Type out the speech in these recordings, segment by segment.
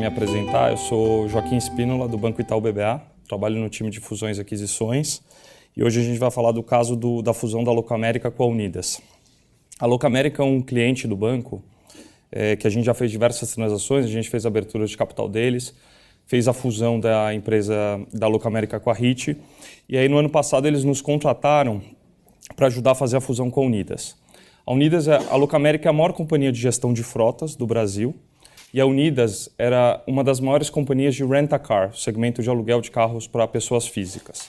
me apresentar, eu sou Joaquim Spínola, do Banco Itaú BBA, trabalho no time de fusões e aquisições, e hoje a gente vai falar do caso da fusão da Locamerica com a Unidas. A Locamerica é um cliente do banco que a gente já fez diversas transações, a gente fez a abertura de capital deles, fez a fusão da empresa da Locamerica com a HIT, e aí no ano passado eles nos contrataram para ajudar a fazer a fusão com a Unidas. A Locamerica é a maior companhia de gestão de frotas do Brasil, e a Unidas era uma das maiores companhias de rent-a-car, segmento de aluguel de carros para pessoas físicas.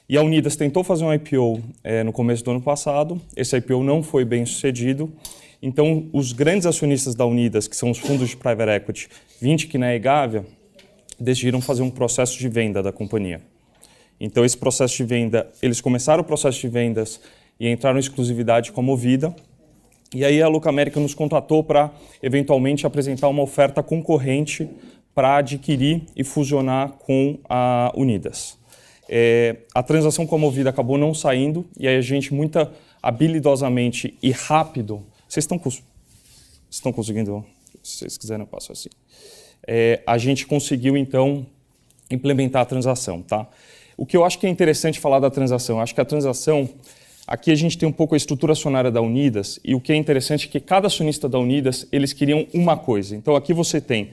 E a Unidas tentou fazer um IPO no começo do ano passado, esse IPO não foi bem sucedido, então os grandes acionistas da Unidas, que são os fundos de private equity, Vinci, Kinea e Gávea, decidiram fazer um processo de venda da companhia. Então esse processo de venda, eles começaram o processo de vendas e entraram em exclusividade com a Movida, e aí a Locamerica nos contratou para, eventualmente, apresentar uma oferta concorrente para adquirir e fusionar com a Unidas. A transação com a Movida acabou não saindo, e aí a gente, muito habilidosamente e rápido... Vocês estão conseguindo? Se vocês quiserem, eu passo assim. A gente conseguiu, então, implementar a transação. Tá? O que eu acho que é interessante falar da transação, acho que a transação... Aqui a gente tem um pouco a estrutura acionária da Unidas, e o que é interessante é que cada acionista da Unidas, eles queriam uma coisa. Então aqui você tem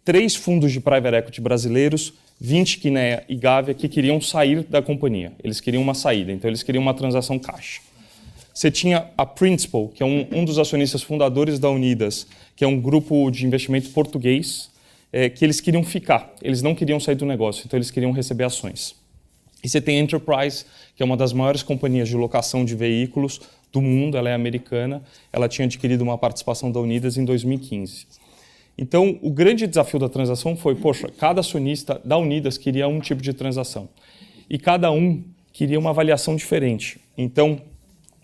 3 fundos de private equity brasileiros, Vinci, Kinea e Gávea, que queriam sair da companhia. Eles queriam uma saída, então eles queriam uma transação caixa. Você tinha a Principal, que é um dos acionistas fundadores da Unidas, que é um grupo de investimento português, que eles queriam ficar, eles não queriam sair do negócio, então eles queriam receber ações. E você tem a Enterprise, que é uma das maiores companhias de locação de veículos do mundo, ela é americana, ela tinha adquirido uma participação da Unidas em 2015. Então, o grande desafio da transação foi, poxa, cada acionista da Unidas queria um tipo de transação. E cada um queria uma avaliação diferente. Então,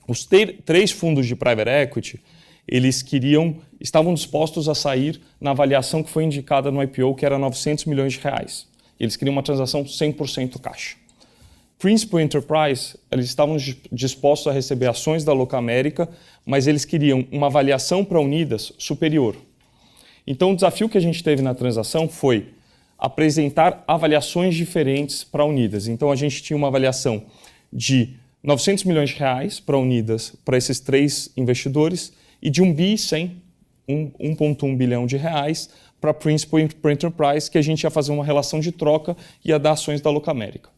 os 3 fundos de private equity, eles estavam dispostos a sair na avaliação que foi indicada no IPO, que era 900 milhões de reais. Eles queriam uma transação 100% caixa. Principal Enterprise, eles estavam dispostos a receber ações da Locamerica, mas eles queriam uma avaliação para a Unidas superior. Então, o desafio que a gente teve na transação foi apresentar avaliações diferentes para a Unidas. Então, a gente tinha uma avaliação de 900 milhões de reais para a Unidas, para esses 3 investidores, e de 1,1 bilhão de reais para a Principal Enterprise, que a gente ia fazer uma relação de troca e ia dar ações da Locamerica.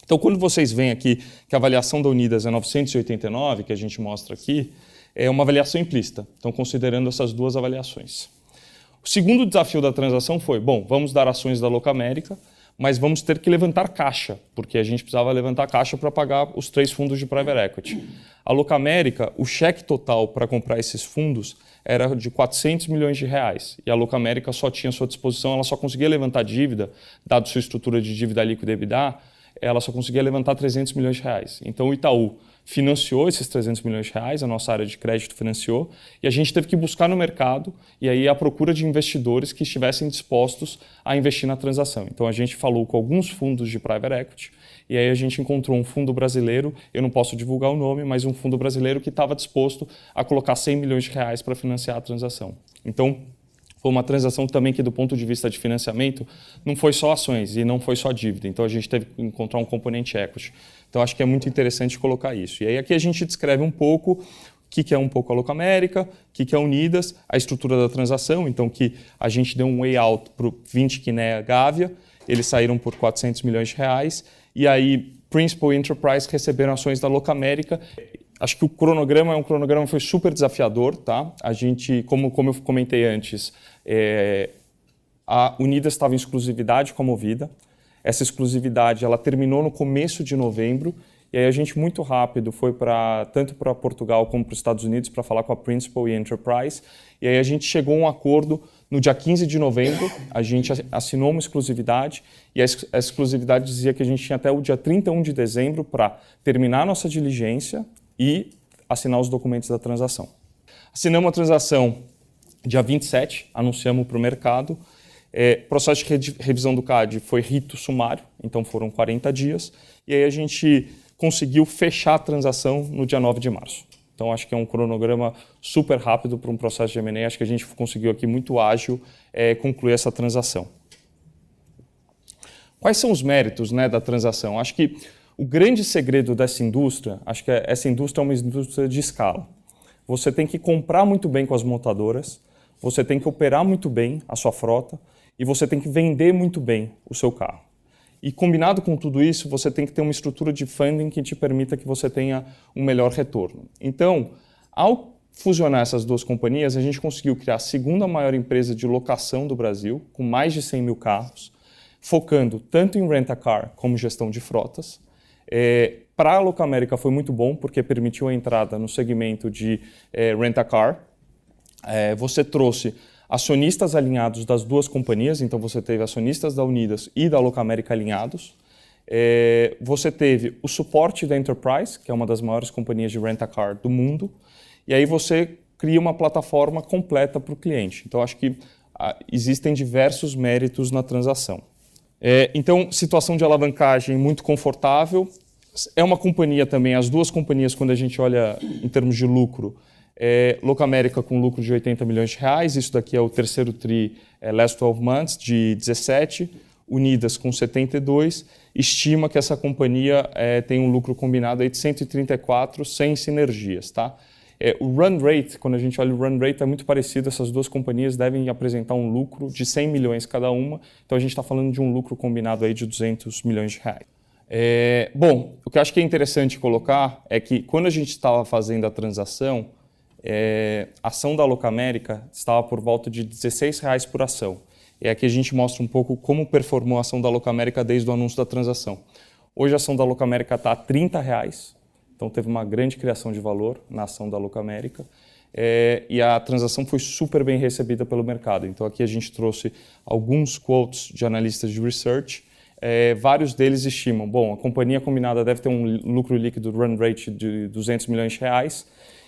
Então, quando vocês veem aqui que a avaliação da Unidas é 989, que a gente mostra aqui, é uma avaliação implícita. Então, considerando essas 2 avaliações. O segundo desafio da transação foi, bom, vamos dar ações da Locamerica, mas vamos ter que levantar caixa, porque a gente precisava levantar caixa para pagar os 3 fundos de private equity. A Locamerica, o cheque total para comprar esses fundos era de 400 milhões de reais. E a Locamerica só tinha à sua disposição, ela só conseguia levantar dívida, dado sua estrutura de dívida líquida e EBITDA, ela só conseguia levantar 300 milhões de reais. Então o Itaú financiou esses 300 milhões de reais, a nossa área de crédito financiou, e a gente teve que buscar no mercado, e aí a procura de investidores que estivessem dispostos a investir na transação. Então a gente falou com alguns fundos de private equity, e aí a gente encontrou um fundo brasileiro, eu não posso divulgar o nome, mas um fundo brasileiro que estava disposto a colocar 100 milhões de reais para financiar a transação. Então, foi uma transação também que, do ponto de vista de financiamento, não foi só ações e não foi só dívida. Então, a gente teve que encontrar um componente equity. Então, acho que é muito interessante colocar isso. E aí, aqui a gente descreve um pouco o que é um pouco a Locamerica, o que é a Unidas, a estrutura da transação. Então, que a gente deu um way out para o Vinci, Kinea, Gávea. Eles saíram por 400 milhões de reais. E aí, Principal Enterprise receberam ações da Locamerica. Acho que o cronograma foi super desafiador, tá? A gente, como eu comentei antes, a Unidas estava em exclusividade com a Movida. Essa exclusividade ela terminou no começo de novembro, e aí a gente muito rápido foi tanto para Portugal como para os Estados Unidos para falar com a Principal e Enterprise, e aí a gente chegou a um acordo no dia 15 de novembro, a gente assinou uma exclusividade, e a exclusividade dizia que a gente tinha até o dia 31 de dezembro para terminar a nossa diligência e assinar os documentos da transação. Assinamos a transação dia 27, anunciamos para o mercado. Processo de revisão do CAD foi rito sumário, então foram 40 dias. E aí a gente conseguiu fechar a transação no dia 9 de março. Então, acho que é um cronograma super rápido para um processo de M&A. Acho que a gente conseguiu aqui, muito ágil, concluir essa transação. Quais são os méritos, né, da transação? Acho que o grande segredo dessa indústria, acho que essa indústria é uma indústria de escala. Você tem que comprar muito bem com as montadoras, você tem que operar muito bem a sua frota e você tem que vender muito bem o seu carro. E combinado com tudo isso, você tem que ter uma estrutura de funding que te permita que você tenha um melhor retorno. Então, ao fusionar essas duas companhias, a gente conseguiu criar a segunda maior empresa de locação do Brasil, com mais de 100 mil carros, focando tanto em rent-a-car como gestão de frotas. Para a Locamerica foi muito bom, porque permitiu a entrada no segmento de rent-a-car. Você trouxe acionistas alinhados das duas companhias, então você teve acionistas da Unidas e da Locamerica alinhados. Você teve o suporte da Enterprise, que é uma das maiores companhias de rent-a-car do mundo, e aí você cria uma plataforma completa para o cliente. Então, acho que existem diversos méritos na transação. Então, situação de alavancagem muito confortável. É uma companhia também, as duas companhias, quando a gente olha em termos de lucro, Locamerica com lucro de 80 milhões de reais, isso daqui é o terceiro TRI, last 12 months, de 17, Unidas com 72, estima que essa companhia tem um lucro combinado aí de 134, sem sinergias, tá? O run rate, quando a gente olha o run rate, é muito parecido, essas duas companhias devem apresentar um lucro de 100 milhões cada uma, então a gente está falando de um lucro combinado aí de 200 milhões de reais. Bom, o que eu acho que é interessante colocar é que quando a gente estava fazendo a transação, a ação da Locamerica estava por volta de R$16 por ação. E aqui a gente mostra um pouco como performou a ação da Locamerica desde o anúncio da transação. Hoje a ação da Locamerica está a R$30, então teve uma grande criação de valor na ação da Locamerica. E a transação foi super bem recebida pelo mercado. Então aqui a gente trouxe alguns quotes de analistas de research. Vários deles estimam, bom, a companhia combinada deve ter um lucro líquido run rate de 200 milhões de reais,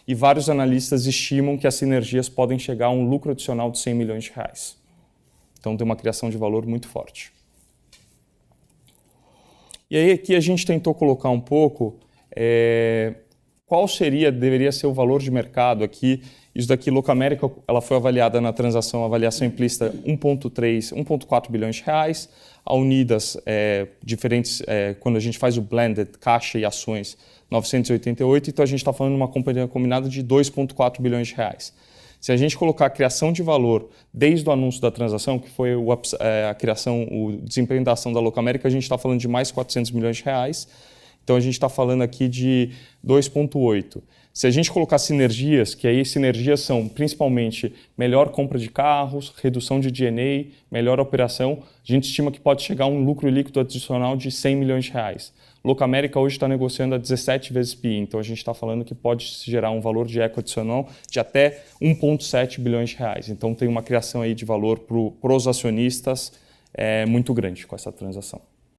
e vários analistas estimam que as sinergias podem chegar a um lucro adicional de 100 milhões de reais. Então tem uma criação de valor muito forte. E aí aqui a gente tentou colocar um pouco qual deveria ser o valor de mercado aqui. Isso daqui, Locamerica, ela foi avaliada na transação, avaliação implícita 1,4 bilhões de reais. A Unidas, quando a gente faz o blended, caixa e ações, 988, então a gente está falando de uma companhia combinada de 2,4 bilhões de reais. Se a gente colocar a criação de valor desde o anúncio da transação, que foi o desempenho da ação da Locamerica, a gente está falando de mais 400 milhões de reais. Então a gente está falando aqui de 2,8. Se a gente colocar sinergias, que aí sinergias são principalmente melhor compra de carros, redução de G&A, melhor operação, a gente estima que pode chegar a um lucro líquido adicional de 100 milhões de reais. Locamerica hoje está negociando a 17 vezes PI, então a gente está falando que pode gerar um valor de equity adicional de até 1,7 bilhões de reais. Então tem uma criação aí de valor para os acionistas muito grande com essa transação.